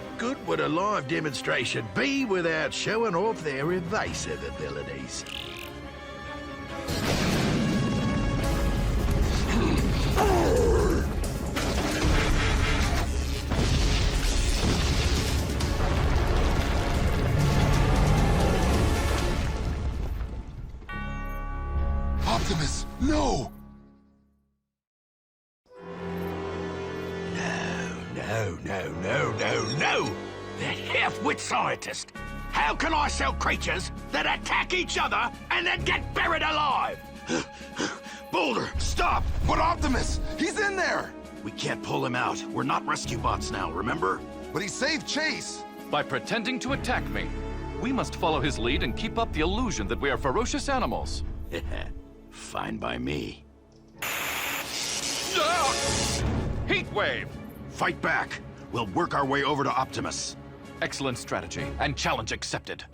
What good would a live demonstration be without showing off their evasive abilities? Optimus, no! No! The half-wit scientist! How can I sell creatures that attack each other and then get buried alive? Boulder, stop! But Optimus, he's in there! We can't pull him out. We're not rescue bots now, remember? But he saved Chase! By pretending to attack me. We must follow his lead and keep up the illusion that we are ferocious animals. Fine by me. Heatwave! Fight back. We'll work our way over to Optimus. Excellent strategy, and challenge accepted.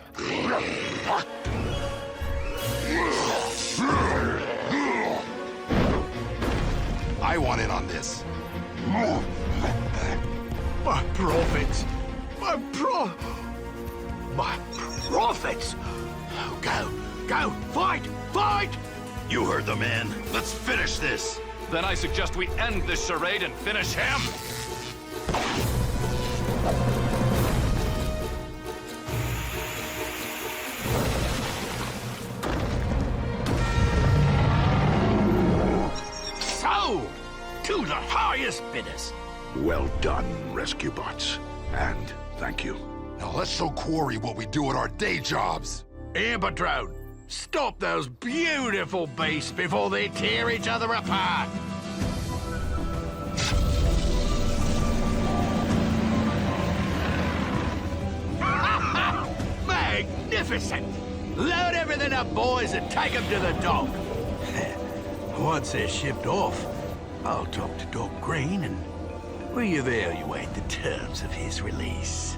I want in on this. My profits! My profits! Go! Fight! You heard the man. Let's finish this. Then I suggest we end this charade and finish him! So, to the highest bidders. Well done, rescue bots. And thank you. Now let's show Quarry what we do at our day jobs. Amber Drone, stop those beautiful beasts before they tear each other apart. Magnificent! Load everything up, boys, and take them to the dock. Once they're shipped off, I'll talk to Doc Green and reevaluate the terms of his release.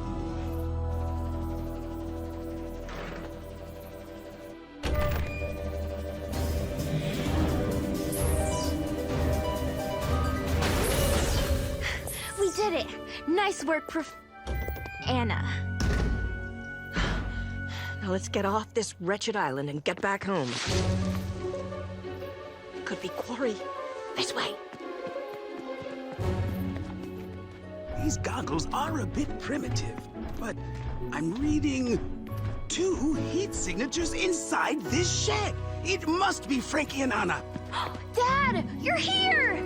We did it! Nice work, Anna. Now let's get off this wretched island and get back home. Could be Quarry. This way. These goggles are a bit primitive, but I'm reading 2 heat signatures inside this shed. It must be Frankie and Anna. Dad, you're here!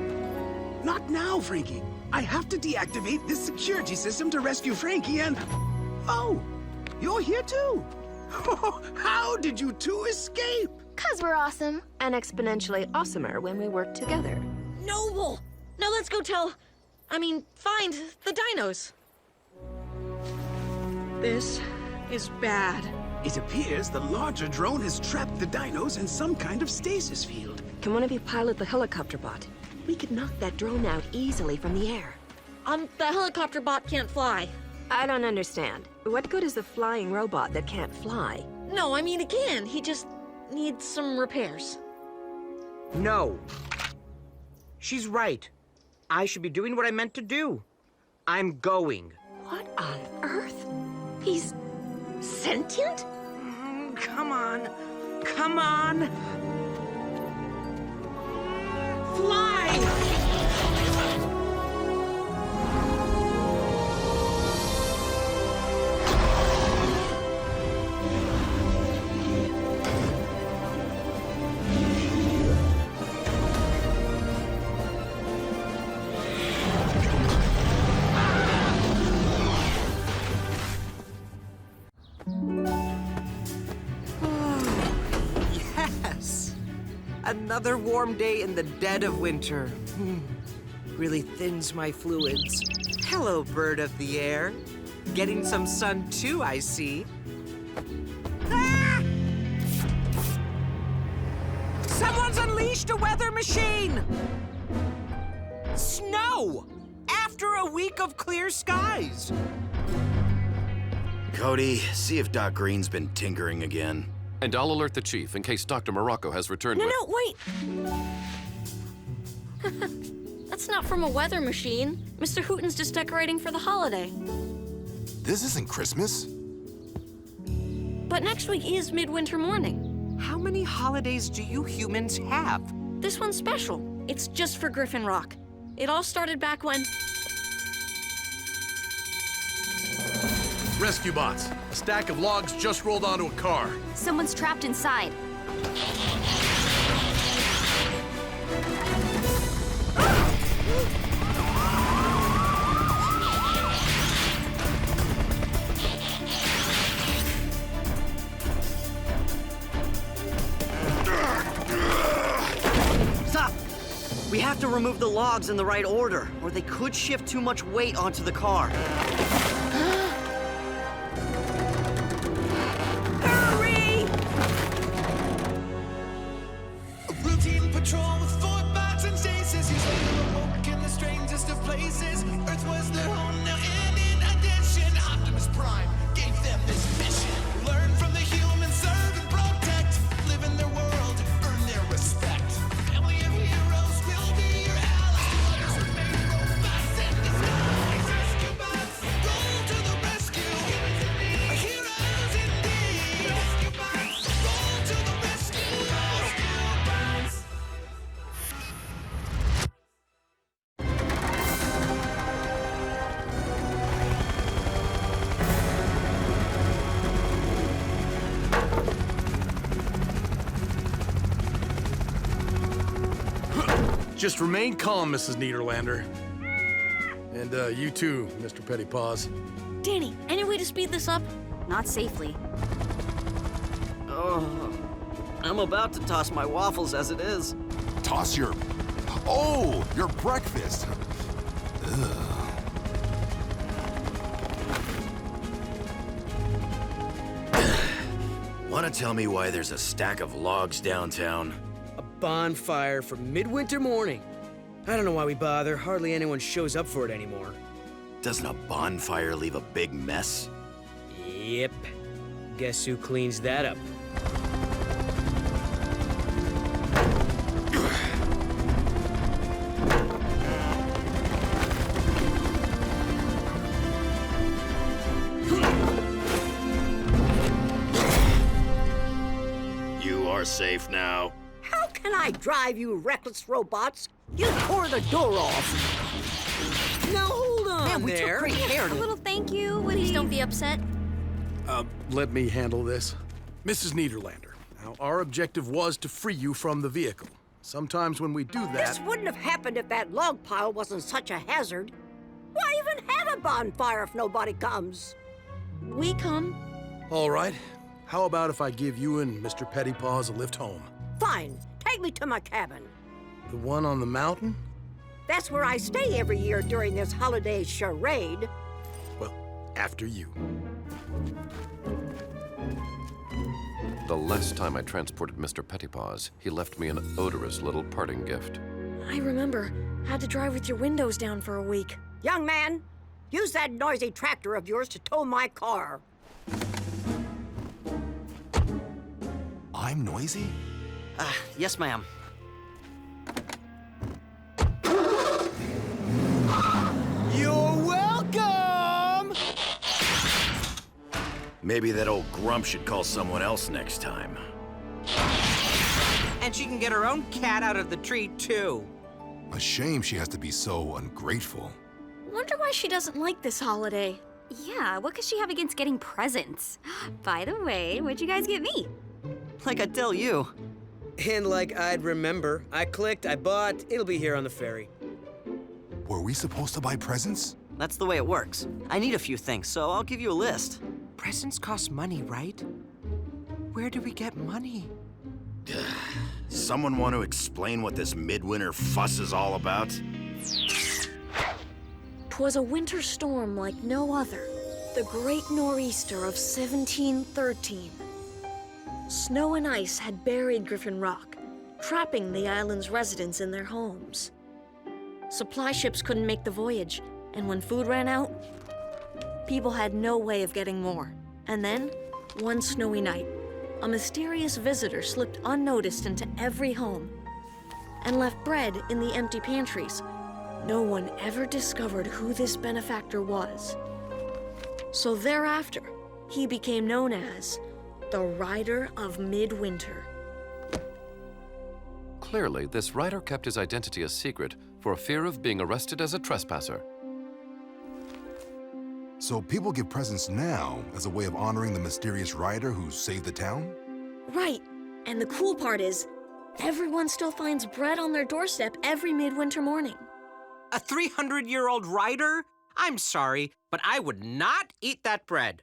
Not now, Frankie. I have to deactivate this security system to rescue Frankie and... Oh, you're here too. How did you two escape? 'Cause we're awesome. And exponentially awesomer when we work together. Noble! Now let's go find the dinos. This is bad. It appears the larger drone has trapped the dinos in some kind of stasis field. Can one of you pilot the helicopter bot? We could knock that drone out easily from the air. The helicopter bot can't fly. I don't understand. What good is the flying robot that can't fly? No, I mean it can. He just needs some repairs. No. She's right. I should be doing what I meant to do. I'm going. What on earth? He's sentient? Come on. Come on. Fly! Another warm day in the dead of winter. Really thins my fluids. Hello, bird of the air. Getting some sun too, I see. Ah! Someone's unleashed a weather machine! Snow! After a week of clear skies. Cody, see if Doc Green's been tinkering again. And I'll alert the chief in case Dr. Morocco has returned with... No, wait! That's not from a weather machine. Mr. Hooten's just decorating for the holiday. This isn't Christmas. But next week is Midwinter morning. How many holidays do you humans have? This one's special. It's just for Griffin Rock. It all started back when... Rescue bots. A stack of logs just rolled onto a car. Someone's trapped inside. Stop! We have to remove the logs in the right order, or they could shift too much weight onto the car. Hurry! A routine patrol with 4 bots and stasis. He's later awoke in the strangest of places. Earth was their home now, and in addition, Optimus Prime gave them this mission. Learn from the humans, serve and protect. Live in their world, earn their respect. A family of heroes will be your allies. Others remain robots in disguise. Rescue bots, roll to the rescue. Heroes indeed. Rescue bots, roll to the rescue. Rescue bots. Just remain calm, Mrs. Niederlander. And you too, Mr. Pettypaws. Danny, any way to speed this up? Not safely. Oh, I'm about to toss my waffles as it is. Toss your... Oh, your breakfast. Want to tell me why there's a stack of logs downtown? A bonfire for Midwinter morning. I don't know why we bother. Hardly anyone shows up for it anymore. Doesn't a bonfire leave a big mess? Yep. Guess who cleans that up? You are safe now. How can I drive, you reckless robots? You tore the door off. Now hold on Man, we took there. great care A to... little thank you, would Please he? don't be upset. Let me handle this. Mrs. Niederlander, now our objective was to free you from the vehicle. Sometimes when we do that... This wouldn't have happened if that log pile wasn't such a hazard. Why even have a bonfire if nobody comes? We come. All right. How about if I give you and Mr. Pettypaws a lift home? Fine, take me to my cabin. The one on the mountain? That's where I stay every year during this holiday charade. Well, after you. The last time I transported Mr. Pettypaws, he left me an odorous little parting gift. I remember. Had to drive with your windows down for a week. Young man, use that noisy tractor of yours to tow my car. I'm noisy? Yes, ma'am. You're welcome! Maybe that old grump should call someone else next time. And she can get her own cat out of the tree, too. A shame she has to be so ungrateful. Wonder why she doesn't like this holiday. Yeah, what could she have against getting presents? By the way, what'd you guys get me? Like I tell you. And like I'd remember, I clicked, I bought, it'll be here on the ferry. Were we supposed to buy presents? That's the way it works. I need a few things, so I'll give you a list. Presents cost money, right? Where do we get money? Someone want to explain what this midwinter fuss is all about? 'Twas a winter storm like no other. The great nor'easter of 1713. Snow and ice had buried Griffin Rock, trapping the island's residents in their homes. Supply ships couldn't make the voyage, and when food ran out, people had no way of getting more. And then, one snowy night, a mysterious visitor slipped unnoticed into every home and left bread in the empty pantries. No one ever discovered who this benefactor was. So thereafter, he became known as the Rider of Midwinter. Clearly, this rider kept his identity a secret for fear of being arrested as a trespasser. So people give presents now as a way of honoring the mysterious rider who saved the town? Right. And the cool part is, everyone still finds bread on their doorstep every midwinter morning. A 300-year-old rider? I'm sorry, but I would not eat that bread.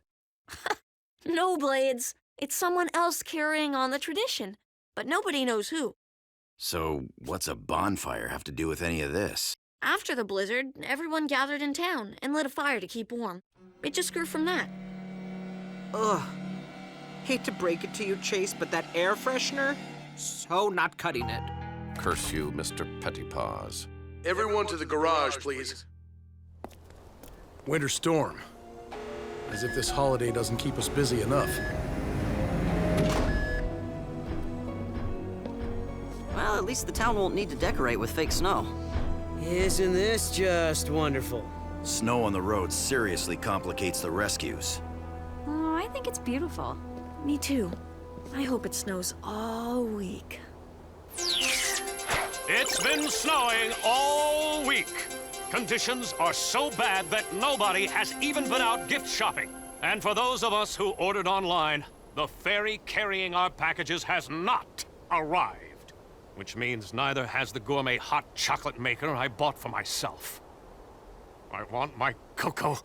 No, Blades. It's someone else carrying on the tradition, but nobody knows who. So, what's a bonfire have to do with any of this? After the blizzard, everyone gathered in town and lit a fire to keep warm. It just grew from that. Ugh. Hate to break it to you, Chase, but that air freshener? So not cutting it. Curse you, Mr. Pettypaws. Everyone to the garage, please. Winter storm. As if this holiday doesn't keep us busy enough. Well, at least the town won't need to decorate with fake snow. Isn't this just wonderful? Snow on the road seriously complicates the rescues. Oh, I think it's beautiful. Me too. I hope it snows all week. It's been snowing all week. Conditions are so bad that nobody has even been out gift shopping. And for those of us who ordered online, the ferry carrying our packages has not arrived. Which means neither has the gourmet hot chocolate maker I bought for myself. I want my cocoa.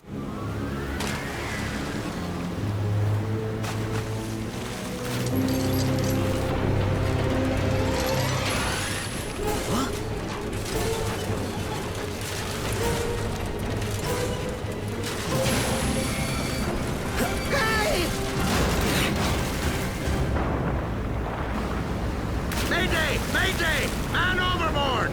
Mayday! Mayday! Man overboard!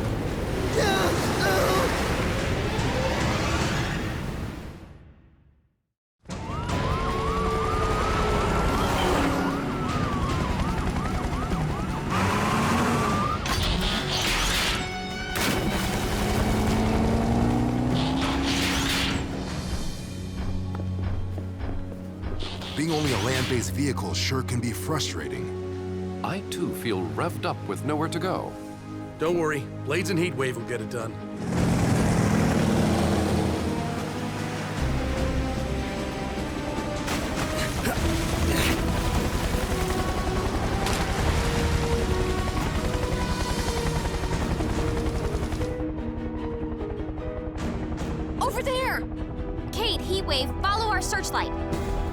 Being only a land-based vehicle sure can be frustrating. I, too, feel revved up with nowhere to go. Don't worry, Blades and Heatwave will get it done. Over there! Kate, Heatwave, follow our searchlight.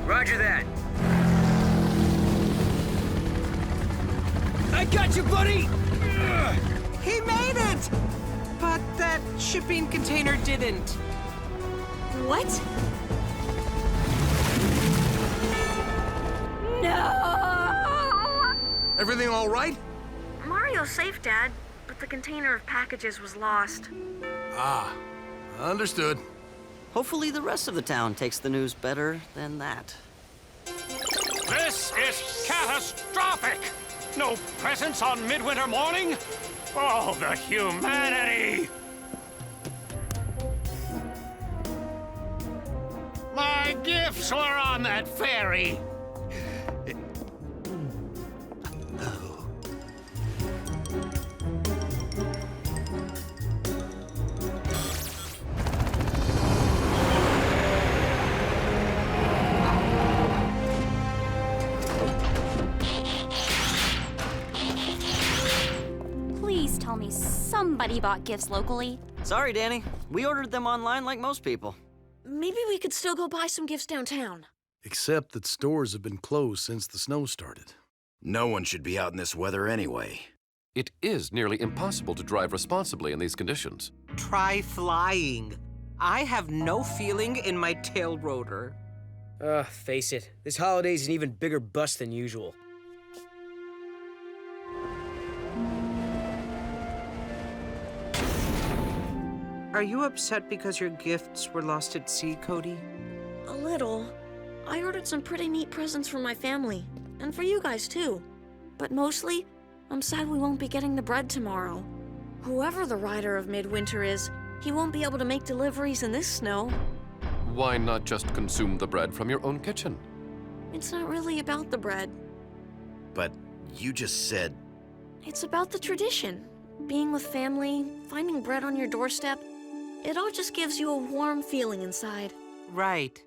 Roger that. I got you, buddy! He made it! But that shipping container didn't. What? No! Everything all right? Mario's safe, Dad, but the container of packages was lost. Ah, understood. Hopefully the rest of the town takes the news better than that. This is catastrophic! No presents on Midwinter morning? Oh, the humanity! My gifts were on that ferry! Please tell me somebody bought gifts locally. Sorry, Danny. We ordered them online like most people. Maybe we could still go buy some gifts downtown. Except that stores have been closed since the snow started. No one should be out in this weather anyway. It is nearly impossible to drive responsibly in these conditions. Try flying. I have no feeling in my tail rotor. Face it. This holiday's an even bigger bust than usual. Are you upset because your gifts were lost at sea, Cody? A little. I ordered some pretty neat presents for my family, and for you guys too. But mostly, I'm sad we won't be getting the bread tomorrow. Whoever the rider of Midwinter is, he won't be able to make deliveries in this snow. Why not just consume the bread from your own kitchen? It's not really about the bread. But you just said... It's about the tradition. Being with family, finding bread on your doorstep. It all just gives you a warm feeling inside. Right.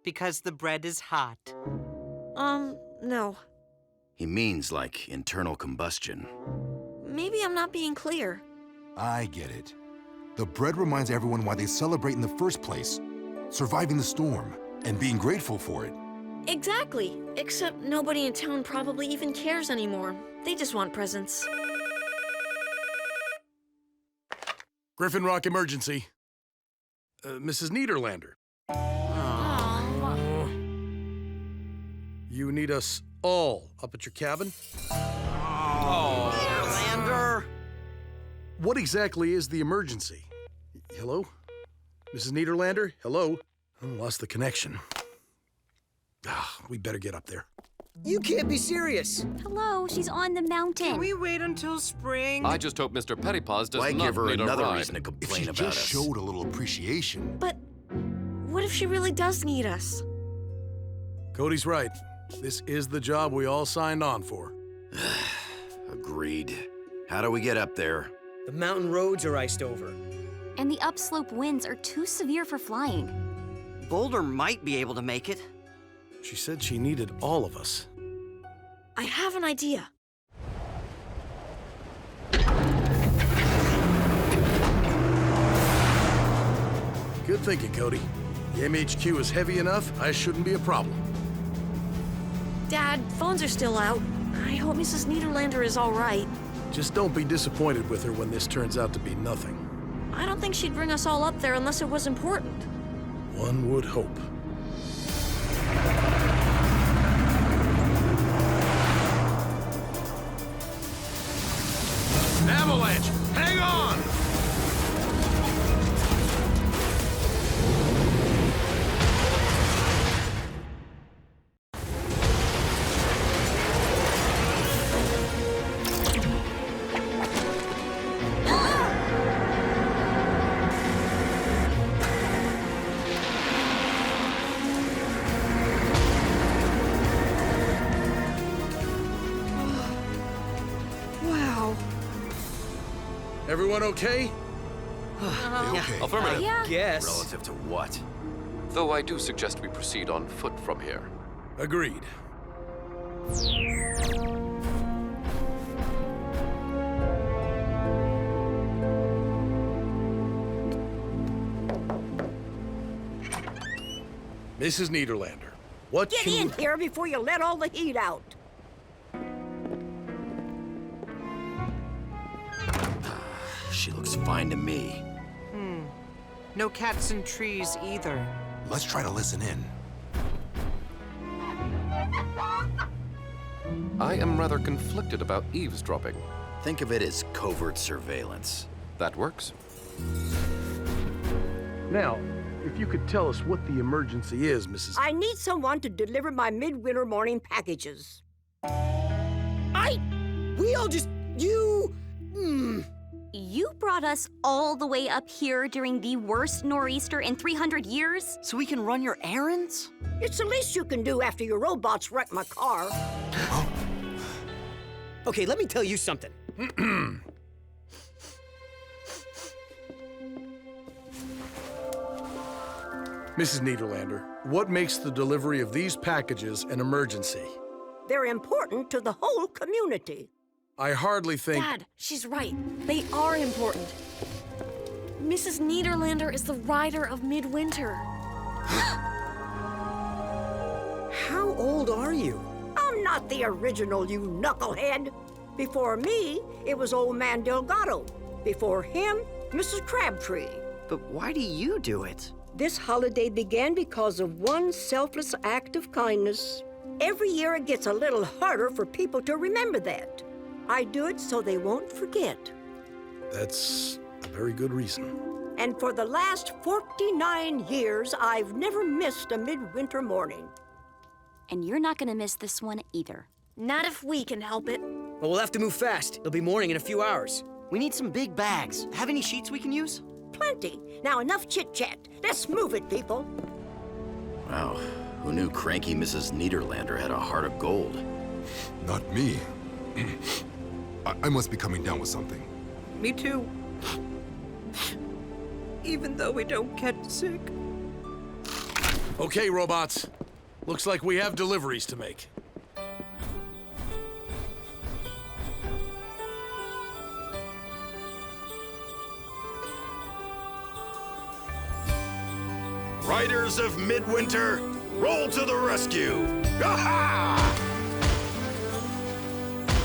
Because the bread is hot. No. He means like internal combustion. Maybe I'm not being clear. I get it. The bread reminds everyone why they celebrate in the first place. Surviving the storm and being grateful for it. Exactly. Except nobody in town probably even cares anymore. They just want presents. Griffin Rock emergency. Mrs. Niederlander. You need us all up at your cabin? Niederlander! What exactly is the emergency? Hello? Mrs. Niederlander? Hello? I lost the connection. We better get up there. You can't be serious. Hello, she's on the mountain. Can we wait until spring? I just hope Mr. Pettypaws does Why not give her need another a ride. reason to If complain she about just us? showed a little appreciation. But what if she really does need us? Cody's right. This is the job we all signed on for. Agreed. How do we get up there? The mountain roads are iced over. And the upslope winds are too severe for flying. Boulder might be able to make it. She said she needed all of us. I have an idea. Good thinking, Cody. The MHQ is heavy enough, I shouldn't be a problem. Dad, phones are still out. I hope Mrs. Niederlander is all right. Just don't be disappointed with her when this turns out to be nothing. I don't think she'd bring us all up there unless it was important. One would hope. Avalanche! Hang on! Wow. Everyone okay? Okay. Affirmative. Yeah. Guess. Relative to what? Though I do suggest we proceed on foot from here. Agreed. Mrs. Niederlander, what Get can in you... here before you let all the heat out. She looks fine to me. No cats and trees either. Let's try to listen in. I am rather conflicted about eavesdropping. Think of it as covert surveillance. That works. Now, if you could tell us what the emergency is, Mrs. I need someone to deliver my midwinter morning packages. We all just... You... You brought us all the way up here during the worst nor'easter in 300 years? So we can run your errands? It's the least you can do after your robots wrecked my car. Okay, let me tell you something. Mrs. Niederlander, what makes the delivery of these packages an emergency? They're important to the whole community. I hardly think... Dad, she's right. They are important. Mrs. Niederlander is the rider of Midwinter. How old are you? I'm not the original, you knucklehead. Before me, it was old man Delgado. Before him, Mrs. Crabtree. But why do you do it? This holiday began because of one selfless act of kindness. Every year it gets a little harder for people to remember that. I do it so they won't forget. That's a very good reason. And for the last 49 years, I've never missed a midwinter morning. And you're not gonna miss this one either. Not if we can help it. Well, we'll have to move fast. It'll be morning in a few hours. We need some big bags. Have any sheets we can use? Plenty. Now enough chit-chat. Let's move it, people. Wow, who knew cranky Mrs. Niederlander had a heart of gold? Not me. I must be coming down with something. Me too. Even though we don't get sick. Okay, robots. Looks like we have deliveries to make. Riders of Midwinter, roll to the rescue! Ha-ha!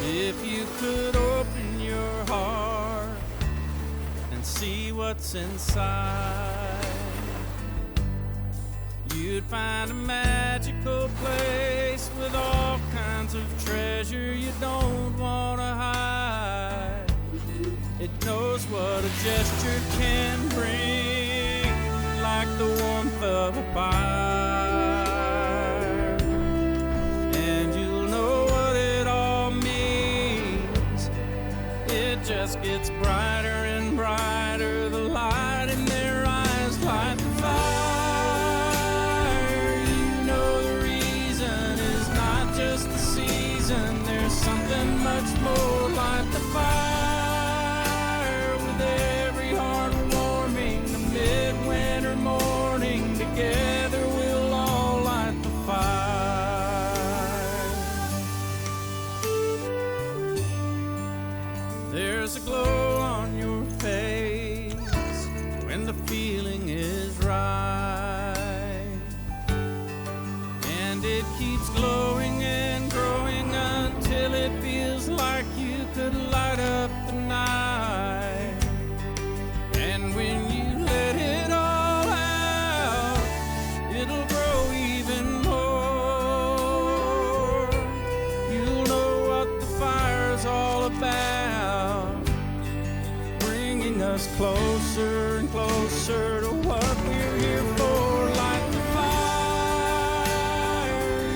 If you could open your heart and see what's inside, you'd find a magical place with all kinds of treasure you don't want to hide. It knows what a gesture can bring, like the warmth of a fire. And you'll know what it all means. It just gets brighter and brighter. The light in their eyes light the fire. You know the reason is not just the season. There's something much more like the fire. With every heart warming, the midwinter morning, together we'll all light the fire. There's a glow on your face when the feeling is right, and it keeps glowing and growing until it feels like you could light up the night. And when you let it all out, it'll grow even more. You'll know what the fire's all about, bringing us closer and closer to what we're here for. Light the fire.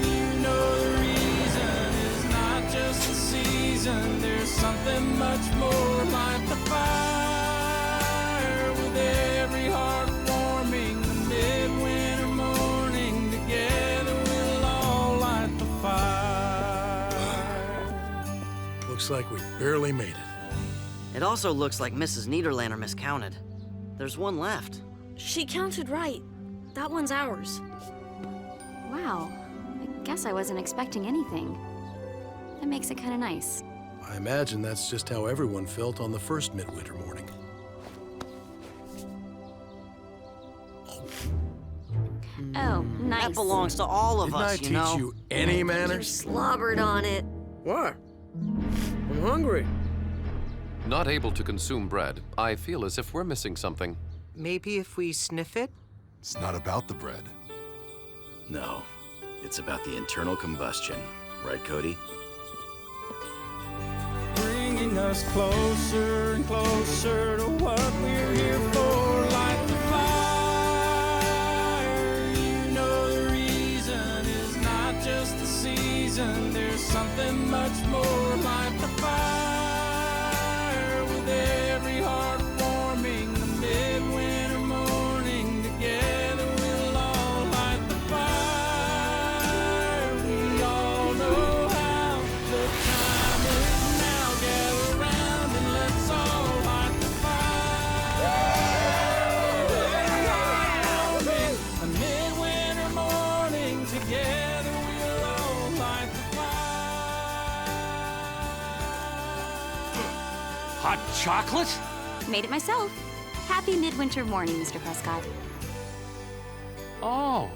You know the reason is not just the season. There's something much more. Light the fire. With every heart warming, the midwinter morning, together we'll all light the fire. Looks like we barely made it. It also looks like Mrs. Niederlander miscounted. There's one left. She counted right. That one's ours. Wow. I guess I wasn't expecting anything. That makes it kind of nice. I imagine that's just how everyone felt on the first midwinter morning. Oh, nice. That belongs to all of us, Didn't I teach you any You manners? slobbered on it. What? I'm hungry. Not able to consume bread, I feel as if we're missing something. Maybe if we sniff it? It's not about the bread. No, it's about the internal combustion. Right, Cody? Bringing us closer and closer to what we're here for. Light the fire. You know the reason is not just the season. There's something much more. Light the fire. With every heart warming, the midwinter morning, together we'll all light the fire. We all know how the time is now. Gather round and let's all light the fire. A midwinter morning, together we'll all light the fire. Hot chocolate? Made it myself. Happy midwinter morning, Mr. Prescott. Oh,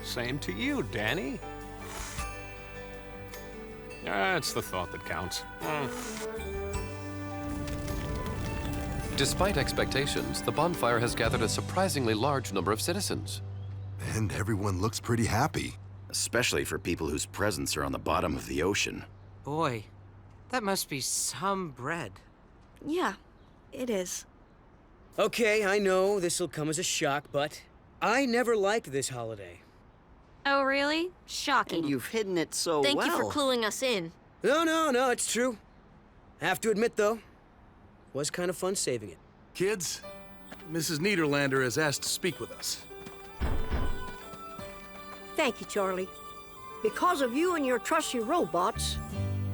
same to you, Danny. It's the thought that counts. Despite expectations, the bonfire has gathered a surprisingly large number of citizens. And everyone looks pretty happy. Especially for people whose presents are on the bottom of the ocean. Boy, that must be some bread. Yeah, it is. Okay, I know this'll come as a shock, but I never liked this holiday. Oh, really? Shocking. And you've hidden it so Thank well. you for cluing us in. No, it's true. I have to admit, though, was kind of fun saving it. Kids, Mrs. Niederlander has asked to speak with us. Thank you, Charlie. Because of you and your trusty robots,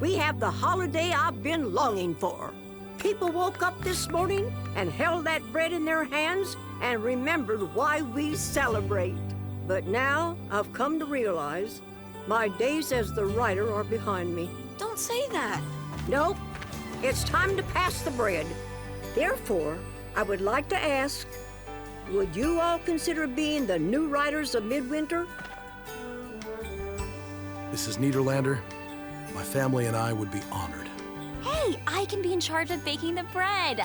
we have the holiday I've been longing for. People woke up this morning and held that bread in their hands and remembered why we celebrate. But now I've come to realize my days as the writer are behind me. Don't say that. Nope. It's time to pass the bread. Therefore, I would like to ask, would you all consider being the new writers of Midwinter? Mrs. Niederlander, my family and I would be honored. Hey, I can be in charge of baking the bread.